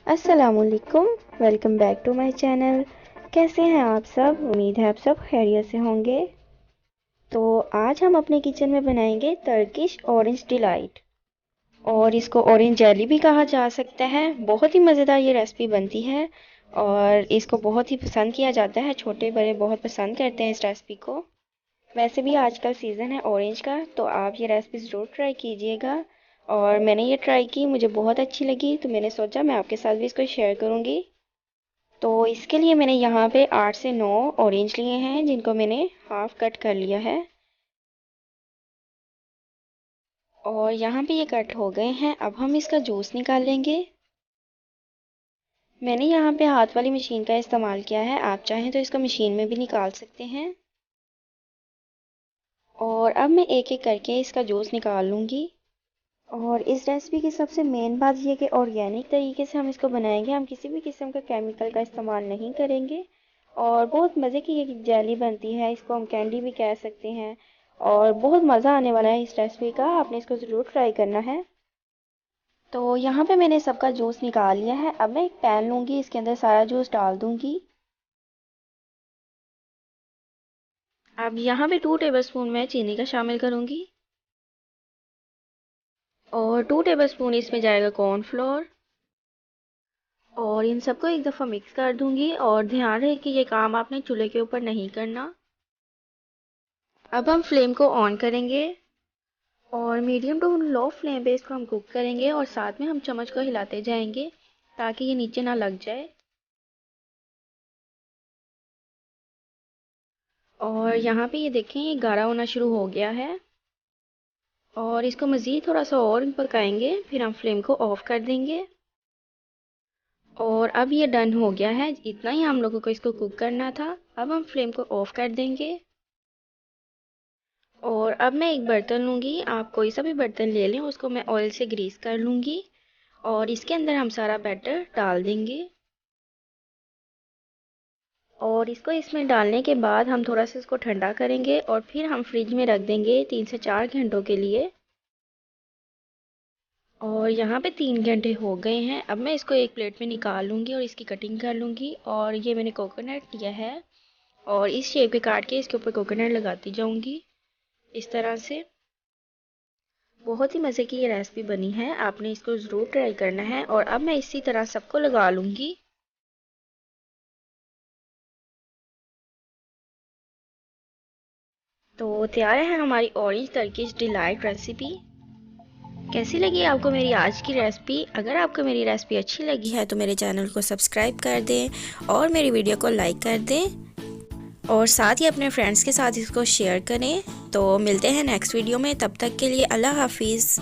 अस्सलामुअलैकुम। Welcome back to my channel. कैसे हैं आप सब? उम्मीद है आप सब खैरियत से होंगे। तो आज हम अपने किचन में बनाएंगे टर्किश ऑरेंज डिलाइट, और इसको ऑरेंज जेली भी कहा जा सकता है। बहुत ही मज़ेदार ये रेसिपी बनती है और इसको बहुत ही पसंद किया जाता है। छोटे बड़े बहुत पसंद करते हैं इस रेसिपी को। वैसे भी आजकल सीज़न है ऑरेंज का, तो आप ये रेसिपी ज़रूर ट्राई कीजिएगा। और मैंने ये ट्राई की, मुझे बहुत अच्छी लगी, तो मैंने सोचा मैं आपके साथ भी इसको शेयर करूँगी। तो इसके लिए मैंने यहाँ पे 8 से 9 ऑरेंज लिए हैं, जिनको मैंने हाफ कट कर लिया है। और यहाँ पे ये कट हो गए हैं। अब हम इसका जूस निकाल लेंगे। मैंने यहाँ पे हाथ वाली मशीन का इस्तेमाल किया है, आप चाहें तो इसको मशीन में भी निकाल सकते हैं। और अब मैं एक एक करके इसका जूस निकाल लूँगी। और इस रेसिपी की सबसे मेन बात यह कि ऑर्गेनिक तरीके से हम इसको बनाएंगे। हम किसी भी किस्म का केमिकल का इस्तेमाल नहीं करेंगे। और बहुत मज़े की ये जेली बनती है, इसको हम कैंडी भी कह सकते हैं। और बहुत मज़ा आने वाला है इस रेसिपी का, आपने इसको ज़रूर ट्राई करना है। तो यहाँ पे मैंने सबका जूस निकाल लिया है। अब मैं एक पैन लूँगी, इसके अंदर सारा जूस डाल दूँगी। अब यहाँ पे 2 टेबलस्पून मैं चीनी का शामिल करूँगी। और 2 टेबलस्पून इसमें जाएगा कॉर्नफ्लोर। और इन सबको एक दफ़ा मिक्स कर दूंगी। और ध्यान रहे कि ये काम आपने चूल्हे के ऊपर नहीं करना। अब हम फ्लेम को ऑन करेंगे और मीडियम टू लो फ्लेम पे इसको हम कुक करेंगे। और साथ में हम चम्मच को हिलाते जाएंगे ताकि ये नीचे ना लग जाए। और यहाँ पे ये देखें, ये गाढ़ा होना शुरू हो गया है। और इसको मज़ीद थोड़ा सा और पकाएंगे, फिर हम फ्लेम को ऑफ कर देंगे। और अब ये डन हो गया है, इतना ही हम लोगों को इसको कुक करना था। अब हम फ्लेम को ऑफ कर देंगे। और अब मैं एक बर्तन लूँगी, आप कोई सा भी बर्तन ले लें, उसको मैं ऑयल से ग्रीस कर लूँगी। और इसके अंदर हम सारा बैटर डाल देंगे। और इसको इसमें डालने के बाद हम थोड़ा सा इसको ठंडा करेंगे और फिर हम फ्रिज में रख देंगे 3 से 4 घंटों के लिए। और यहाँ पे 3 घंटे हो गए हैं। अब मैं इसको एक प्लेट में निकाल लूँगी और इसकी कटिंग कर लूँगी। और ये मैंने कोकोनट लिया है और इस शेप के काट के इसके ऊपर कोकोनट लगाती जाऊँगी इस तरह से। बहुत ही मज़े की ये रेसिपी बनी है, आपने इसको ज़रूर ट्राई करना है। और अब मैं इसी तरह सबको लगा लूँगी। तो तैयार है हमारी ऑरेंज टर्किश डिलाइट रेसिपी। कैसी लगी आपको मेरी आज की रेसिपी? अगर आपको मेरी रेसिपी अच्छी लगी है तो मेरे चैनल को सब्सक्राइब कर दें और मेरी वीडियो को लाइक कर दें। और साथ ही अपने फ्रेंड्स के साथ इसको शेयर करें। तो मिलते हैं नेक्स्ट वीडियो में, तब तक के लिए अल्लाह हाफिज़।